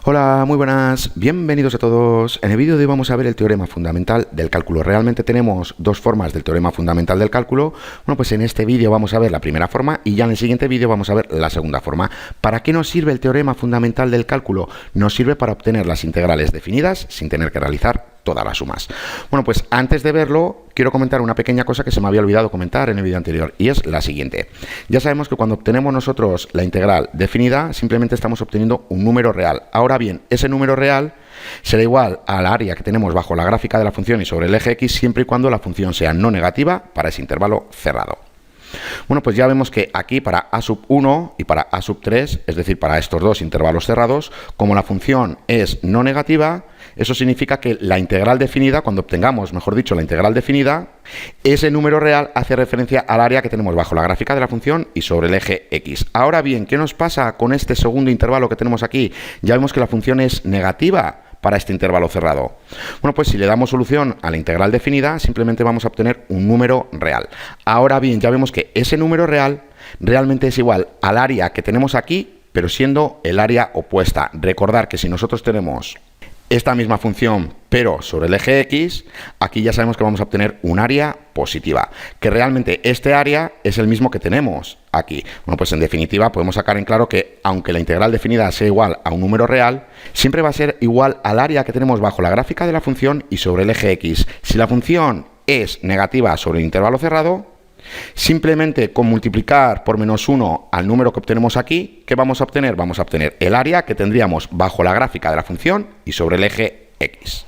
Hola, muy buenas, bienvenidos a todos. En el vídeo de hoy vamos a ver el teorema fundamental del cálculo. Realmente tenemos dos formas del teorema fundamental del cálculo. Bueno, pues en este vídeo vamos a ver la primera forma y ya en el siguiente vídeo vamos a ver la segunda forma. ¿Para qué nos sirve el teorema fundamental del cálculo? Nos sirve para obtener las integrales definidas sin tener que realizar todas las sumas. Bueno, pues antes de verlo, quiero comentar una pequeña cosa que se me había olvidado comentar en el vídeo anterior, y es la siguiente. Ya sabemos que cuando obtenemos nosotros la integral definida, simplemente estamos obteniendo un número real. Ahora bien, ese número real será igual al área que tenemos bajo la gráfica de la función y sobre el eje X, siempre y cuando la función sea no negativa para ese intervalo cerrado. Bueno, pues ya vemos que aquí para a sub 1 y para a sub 3, es decir, para estos dos intervalos cerrados, como la función es no negativa, eso significa que la integral definida, cuando obtengamos, mejor dicho, la integral definida, ese número real hace referencia al área que tenemos bajo la gráfica de la función y sobre el eje X. Ahora bien, ¿qué nos pasa con este segundo intervalo que tenemos aquí? Ya vemos que la función es negativa para este intervalo cerrado. Bueno, pues si le damos solución a la integral definida, simplemente vamos a obtener un número real. Ahora bien, ya vemos que ese número real realmente es igual al área que tenemos aquí, pero siendo el área opuesta. Recordar que si nosotros tenemos esta misma función, pero sobre el eje X, aquí ya sabemos que vamos a obtener un área positiva, que realmente este área es el mismo que tenemos aquí. Bueno, pues en definitiva podemos sacar en claro que aunque la integral definida sea igual a un número real, siempre va a ser igual al área que tenemos bajo la gráfica de la función y sobre el eje X. Si la función es negativa sobre el intervalo cerrado, simplemente con multiplicar por menos 1 al número que obtenemos aquí, ¿qué vamos a obtener? Vamos a obtener el área que tendríamos bajo la gráfica de la función y sobre el eje X.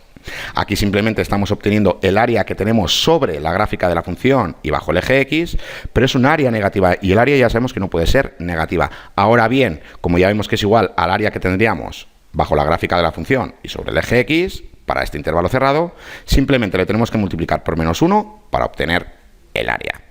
Aquí simplemente estamos obteniendo el área que tenemos sobre la gráfica de la función y bajo el eje X, pero es un área negativa y el área ya sabemos que no puede ser negativa. Ahora bien, como ya vemos que es igual al área que tendríamos bajo la gráfica de la función y sobre el eje X, para este intervalo cerrado, simplemente le tenemos que multiplicar por menos 1 para obtener el área.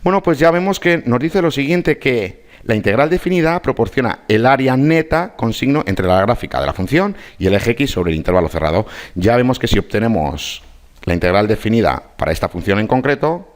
Bueno, pues ya vemos que nos dice lo siguiente, que la integral definida proporciona el área neta con signo entre la gráfica de la función y el eje X sobre el intervalo cerrado. Ya vemos que si obtenemos la integral definida para esta función en concreto,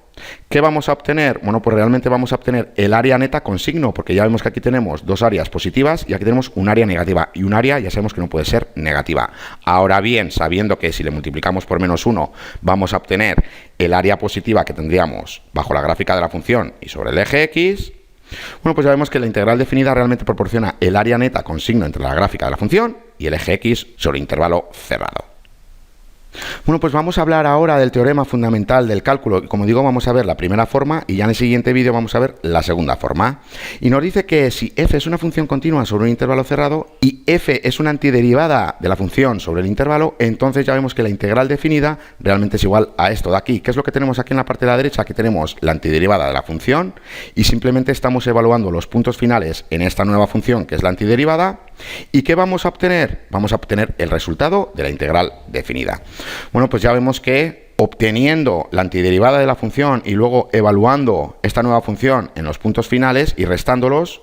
¿qué vamos a obtener? Bueno, pues realmente vamos a obtener el área neta con signo, porque ya vemos que aquí tenemos dos áreas positivas y aquí tenemos un área negativa, y un área ya sabemos que no puede ser negativa. Ahora bien, sabiendo que si le multiplicamos por menos 1 vamos a obtener el área positiva que tendríamos bajo la gráfica de la función y sobre el eje X, bueno, pues ya vemos que la integral definida realmente proporciona el área neta con signo entre la gráfica de la función y el eje X sobre el intervalo cerrado. Bueno, pues vamos a hablar ahora del teorema fundamental del cálculo. Como digo, vamos a ver la primera forma y ya en el siguiente vídeo vamos a ver la segunda forma. Y nos dice que si f es una función continua sobre un intervalo cerrado y f es una antiderivada de la función sobre el intervalo, entonces ya vemos que la integral definida realmente es igual a esto de aquí. ¿Qué es lo que tenemos aquí en la parte de la derecha? Aquí tenemos la antiderivada de la función y simplemente estamos evaluando los puntos finales en esta nueva función que es la antiderivada. ¿Y qué vamos a obtener? Vamos a obtener el resultado de la integral definida. Bueno, pues ya vemos que obteniendo la antiderivada de la función y luego evaluando esta nueva función en los puntos finales y restándolos,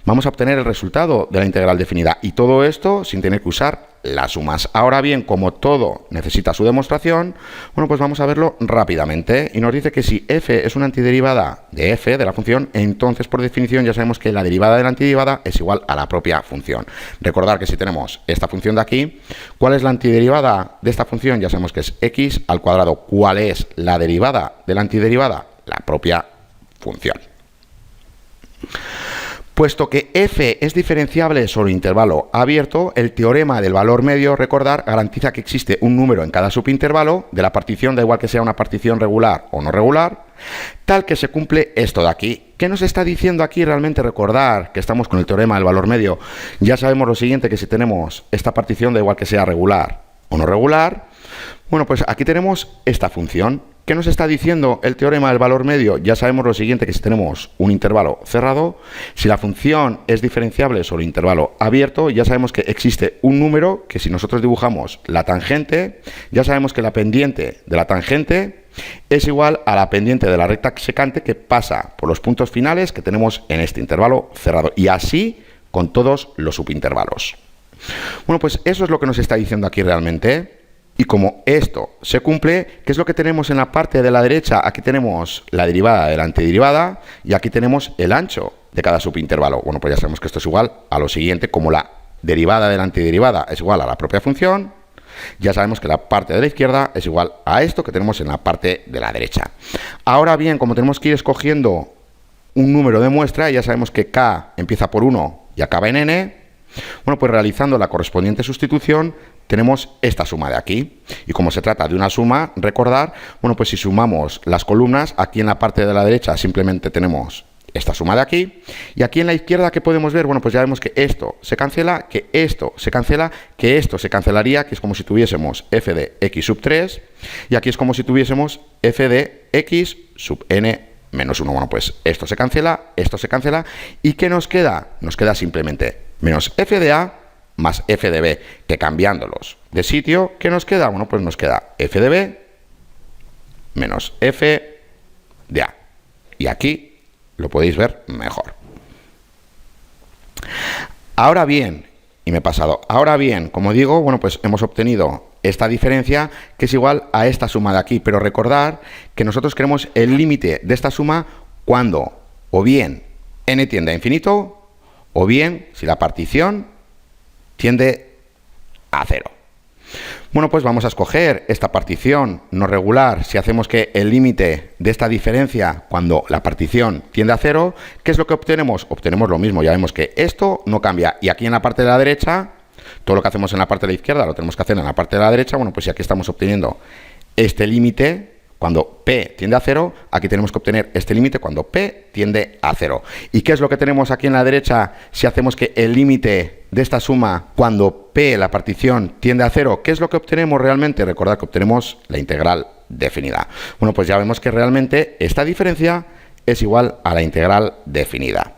vamos a obtener el resultado de la integral definida. Y todo esto sin tener que usar las sumas. Ahora bien, como todo necesita su demostración, bueno, pues vamos a verlo rápidamente. Y nos dice que si f es una antiderivada de f, de la función, entonces por definición ya sabemos que la derivada de la antiderivada es igual a la propia función. Recordar que si tenemos esta función de aquí, ¿cuál es la antiderivada de esta función? Ya sabemos que es x al cuadrado. ¿Cuál es la derivada de la antiderivada? La propia función. Puesto que f es diferenciable sobre intervalo abierto, el teorema del valor medio, recordar, garantiza que existe un número en cada subintervalo de la partición, da igual que sea una partición regular o no regular, tal que se cumple esto de aquí. ¿Qué nos está diciendo aquí realmente? Recordar que estamos con el teorema del valor medio. Ya sabemos lo siguiente, que si tenemos esta partición, da igual que sea regular o no regular, bueno, pues aquí tenemos esta función. ¿Qué nos está diciendo el teorema del valor medio? Ya sabemos lo siguiente, que si tenemos un intervalo cerrado, si la función es diferenciable sobre intervalo abierto, ya sabemos que existe un número que si nosotros dibujamos la tangente, ya sabemos que la pendiente de la tangente es igual a la pendiente de la recta secante que pasa por los puntos finales que tenemos en este intervalo cerrado. Y así con todos los subintervalos. Bueno, pues eso es lo que nos está diciendo aquí realmente. Y como esto se cumple, ¿qué es lo que tenemos en la parte de la derecha? Aquí tenemos la derivada de la antiderivada y aquí tenemos el ancho de cada subintervalo. Bueno, pues ya sabemos que esto es igual a lo siguiente, como la derivada de la antiderivada es igual a la propia función, ya sabemos que la parte de la izquierda es igual a esto que tenemos en la parte de la derecha. Ahora bien, como tenemos que ir escogiendo un número de muestra, ya sabemos que k empieza por 1 y acaba en n, bueno, pues realizando la correspondiente sustitución tenemos esta suma de aquí. Y como se trata de una suma, recordar, bueno, pues si sumamos las columnas, aquí en la parte de la derecha simplemente tenemos esta suma de aquí, y aquí en la izquierda, ¿qué podemos ver? Bueno, pues ya vemos que esto se cancela, que esto se cancela, que esto se cancelaría, que es como si tuviésemos f de x sub 3, y aquí es como si tuviésemos f de x sub n menos 1. Bueno, pues esto se cancela, ¿y qué nos queda? Nos queda simplemente menos f de a más f de b, que cambiándolos de sitio, ¿qué nos queda? Bueno, pues nos queda f de b menos f de a. Y aquí lo podéis ver mejor. Ahora bien, y me he pasado, ahora bien, como digo, bueno, pues hemos obtenido esta diferencia que es igual a esta suma de aquí, pero recordar que nosotros queremos el límite de esta suma cuando o bien n tiende a infinito o bien si la partición tiende a 0. Bueno, pues vamos a escoger esta partición no regular si hacemos que el límite de esta diferencia cuando la partición tiende a 0, ¿qué es lo que obtenemos? Obtenemos lo mismo, ya vemos que esto no cambia, y aquí en la parte de la derecha, todo lo que hacemos en la parte de la izquierda lo tenemos que hacer en la parte de la derecha. Bueno, pues si aquí estamos obteniendo este límite cuando p tiende a 0, aquí tenemos que obtener este límite cuando p tiende a 0. ¿Y qué es lo que tenemos aquí en la derecha si hacemos que el límite de esta suma cuando p, la partición, tiende a 0? ¿Qué es lo que obtenemos realmente? Recordad que obtenemos la integral definida. Bueno, pues ya vemos que realmente esta diferencia es igual a la integral definida.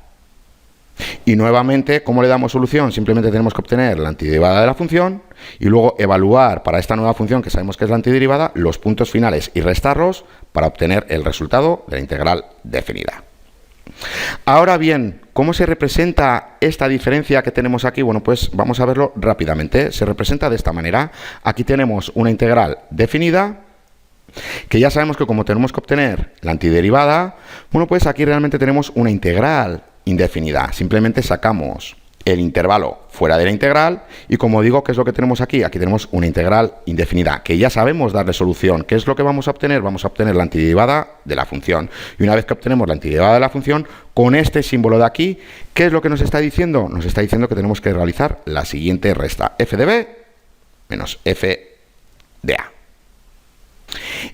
Y nuevamente, ¿cómo le damos solución? Simplemente tenemos que obtener la antiderivada de la función y luego evaluar para esta nueva función que sabemos que es la antiderivada los puntos finales y restarlos para obtener el resultado de la integral definida. Ahora bien, ¿cómo se representa esta diferencia que tenemos aquí? Bueno, pues vamos a verlo rápidamente. Se representa de esta manera. Aquí tenemos una integral definida, que ya sabemos que como tenemos que obtener la antiderivada, bueno, pues aquí realmente tenemos una integral indefinida. Simplemente sacamos el intervalo fuera de la integral y, como digo, ¿qué es lo que tenemos aquí? Aquí tenemos una integral indefinida, que ya sabemos darle solución. ¿Qué es lo que vamos a obtener? Vamos a obtener la antiderivada de la función. Y una vez que obtenemos la antiderivada de la función, con este símbolo de aquí, ¿qué es lo que nos está diciendo? Nos está diciendo que tenemos que realizar la siguiente resta: f de b menos f de a.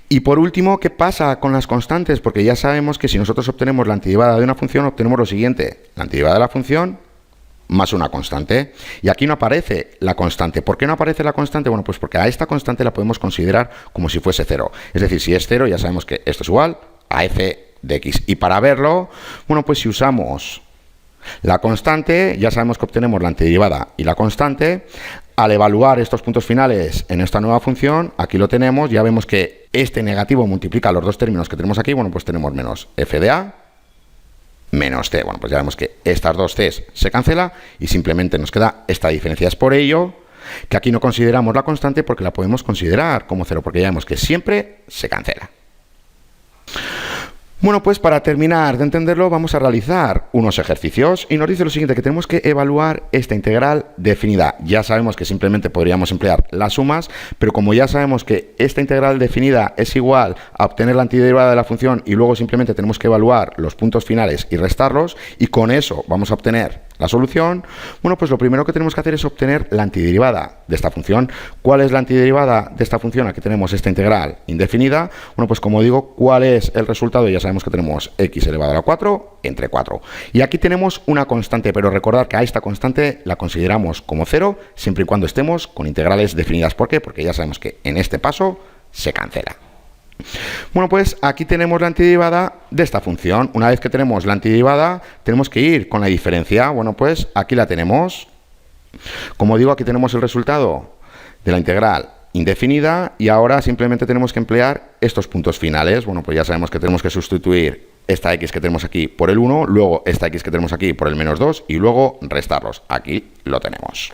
Y por último, ¿qué pasa con las constantes? Porque ya sabemos que si nosotros obtenemos la antiderivada de una función, obtenemos lo siguiente: la antiderivada de la función más una constante. Y aquí no aparece la constante. ¿Por qué no aparece la constante? Bueno, pues porque a esta constante la podemos considerar como si fuese 0. Es decir, si es 0, ya sabemos que esto es igual a f de x. Y para verlo, bueno, pues si usamos la constante, ya sabemos que obtenemos la antiderivada y la constante. Al evaluar estos puntos finales en esta nueva función, aquí lo tenemos, ya vemos que este negativo multiplica los dos términos que tenemos aquí. Bueno, pues tenemos menos f de a menos c. Bueno, pues ya vemos que estas dos c's se cancela y simplemente nos queda esta diferencia. Es por ello que aquí no consideramos la constante, porque la podemos considerar como 0, porque ya vemos que siempre se cancela. Bueno, pues para terminar de entenderlo vamos a realizar unos ejercicios y nos dice lo siguiente, que tenemos que evaluar esta integral definida. Ya sabemos que simplemente podríamos emplear las sumas, pero como ya sabemos que esta integral definida es igual a obtener la antiderivada de la función y luego simplemente tenemos que evaluar los puntos finales y restarlos, y con eso vamos a obtener la solución, bueno, pues lo primero que tenemos que hacer es obtener la antiderivada de esta función. ¿Cuál es la antiderivada de esta función? Aquí tenemos esta integral indefinida. Bueno, pues como digo, ¿cuál es el resultado? Ya sabemos que tenemos x elevado a la 4 entre 4. Y aquí tenemos una constante, pero recordad que a esta constante la consideramos como 0 siempre y cuando estemos con integrales definidas. ¿Por qué? Porque ya sabemos que en este paso se cancela. Bueno, pues aquí tenemos la antiderivada de esta función. Una vez que tenemos la antiderivada, tenemos que ir con la diferencia. Bueno, pues aquí la tenemos. Como digo, aquí tenemos el resultado de la integral indefinida y ahora simplemente tenemos que emplear estos puntos finales. Bueno, pues ya sabemos que tenemos que sustituir esta x que tenemos aquí por el 1, luego esta x que tenemos aquí por el menos 2 y luego restarlos. Aquí lo tenemos.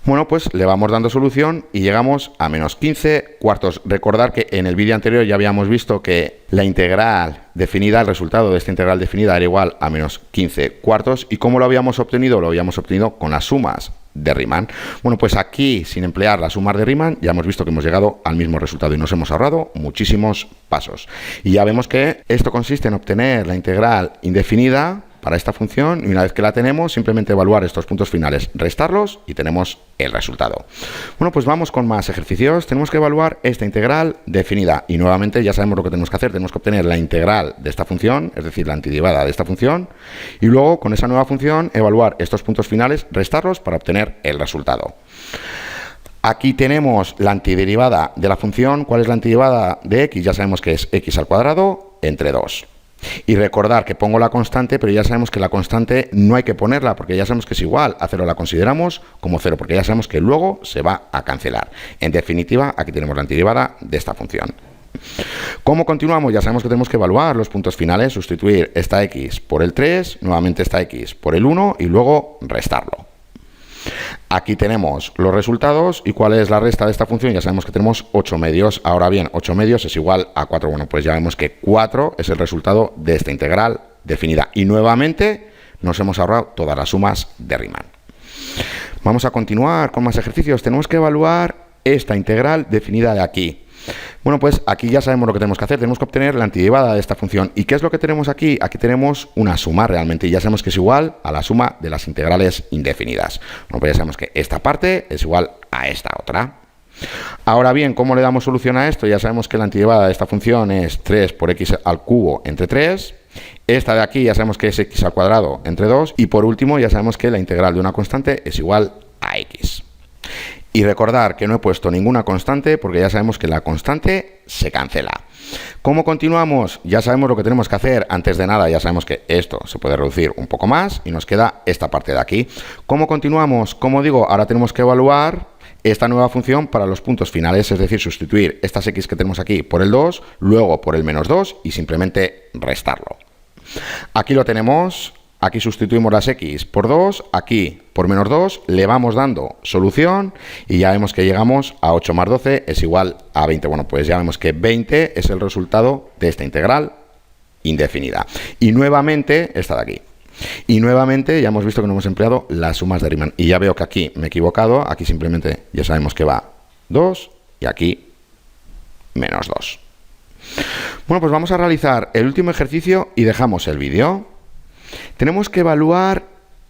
Bueno, pues le vamos dando solución y llegamos a menos 15 cuartos. Recordar que en el vídeo anterior ya habíamos visto que la integral definida, el resultado de esta integral definida era igual a menos 15 cuartos. ¿Y cómo lo habíamos obtenido? Lo habíamos obtenido con las sumas de Riemann. Bueno, pues aquí, sin emplear las sumas de Riemann, ya hemos visto que hemos llegado al mismo resultado y nos hemos ahorrado muchísimos pasos. Y ya vemos que esto consiste en obtener la integral indefinida para esta función, y una vez que la tenemos, simplemente evaluar estos puntos finales, restarlos y tenemos el resultado. Bueno, pues vamos con más ejercicios. Tenemos que evaluar esta integral definida y nuevamente ya sabemos lo que tenemos que hacer. Tenemos que obtener la integral de esta función, es decir, la antiderivada de esta función, y luego con esa nueva función evaluar estos puntos finales, restarlos para obtener el resultado. Aquí tenemos la antiderivada de la función. ¿Cuál es la antiderivada de x? Ya sabemos que es x al cuadrado entre 2. Y recordar que pongo la constante, pero ya sabemos que la constante no hay que ponerla porque ya sabemos que es igual a 0, la consideramos como 0 porque ya sabemos que luego se va a cancelar. En definitiva, aquí tenemos la antiderivada de esta función. ¿Cómo continuamos? Ya sabemos que tenemos que evaluar los puntos finales, sustituir esta x por el 3, nuevamente esta x por el 1 y luego restarlo. Aquí tenemos los resultados. ¿Y cuál es la resta de esta función? Ya sabemos que tenemos 8 medios. Ahora bien, 8 medios es igual a 4. Bueno, pues ya vemos que 4 es el resultado de esta integral definida. Y nuevamente nos hemos ahorrado todas las sumas de Riemann. Vamos a continuar con más ejercicios. Tenemos que evaluar esta integral definida de aquí. Bueno, pues aquí ya sabemos lo que tenemos que hacer. Tenemos que obtener la antiderivada de esta función. ¿Y qué es lo que tenemos aquí? Aquí tenemos una suma realmente y ya sabemos que es igual a la suma de las integrales indefinidas. Bueno, pues ya sabemos que esta parte es igual a esta otra. Ahora bien, ¿cómo le damos solución a esto? Ya sabemos que la antiderivada de esta función es 3 por x al cubo entre 3. Esta de aquí ya sabemos que es x al cuadrado entre 2. Y por último ya sabemos que la integral de una constante es igual a x. Y recordar que no he puesto ninguna constante porque ya sabemos que la constante se cancela. ¿Cómo continuamos? Ya sabemos lo que tenemos que hacer. Antes de nada ya sabemos que esto se puede reducir un poco más y nos queda esta parte de aquí. ¿Cómo continuamos? Como digo, ahora tenemos que evaluar esta nueva función para los puntos finales, es decir, sustituir estas x que tenemos aquí por el 2, luego por el menos 2 y simplemente restarlo. Aquí lo tenemos. Aquí sustituimos las x por 2, aquí por menos 2, le vamos dando solución y ya vemos que llegamos a 8 más 12 es igual a 20. Bueno, pues ya vemos que 20 es el resultado de esta integral indefinida. Y nuevamente esta de aquí. Y nuevamente ya hemos visto que no hemos empleado las sumas de Riemann. Y ya veo que aquí me he equivocado, aquí simplemente ya sabemos que va 2 y aquí menos 2. Bueno, pues vamos a realizar el último ejercicio y dejamos el vídeo. Tenemos que evaluar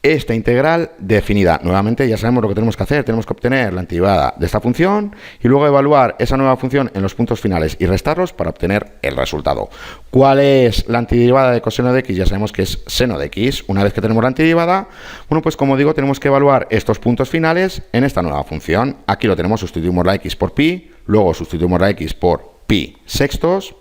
esta integral definida. Nuevamente ya sabemos lo que tenemos que hacer. Tenemos que obtener la antiderivada de esta función y luego evaluar esa nueva función en los puntos finales y restarlos para obtener el resultado. ¿Cuál es la antiderivada de coseno de x? Ya sabemos que es seno de x. Una vez que tenemos la antiderivada, bueno, pues como digo, tenemos que evaluar estos puntos finales en esta nueva función. Aquí lo tenemos, sustituimos la x por pi, luego sustituimos la x por pi sextos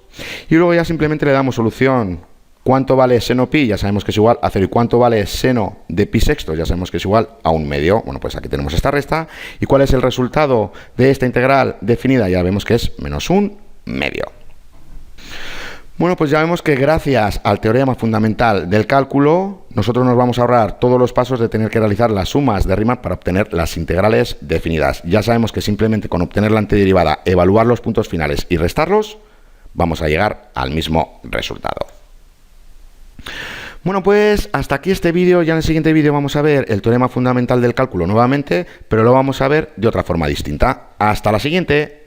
y luego ya simplemente le damos solución. ¿Cuánto vale seno pi? Ya sabemos que es igual a 0. ¿Y cuánto vale seno de pi sextos? Ya sabemos que es igual a 1 medio. Bueno, pues aquí tenemos esta resta. ¿Y cuál es el resultado de esta integral definida? Ya vemos que es menos 1 medio. Bueno, pues ya vemos que gracias al teorema fundamental del cálculo, nosotros nos vamos a ahorrar todos los pasos de tener que realizar las sumas de Riemann para obtener las integrales definidas. Ya sabemos que simplemente con obtener la antiderivada, evaluar los puntos finales y restarlos, vamos a llegar al mismo resultado. Bueno, pues hasta aquí este vídeo. Ya en el siguiente vídeo vamos a ver el teorema fundamental del cálculo nuevamente, pero lo vamos a ver de otra forma distinta. Hasta la siguiente.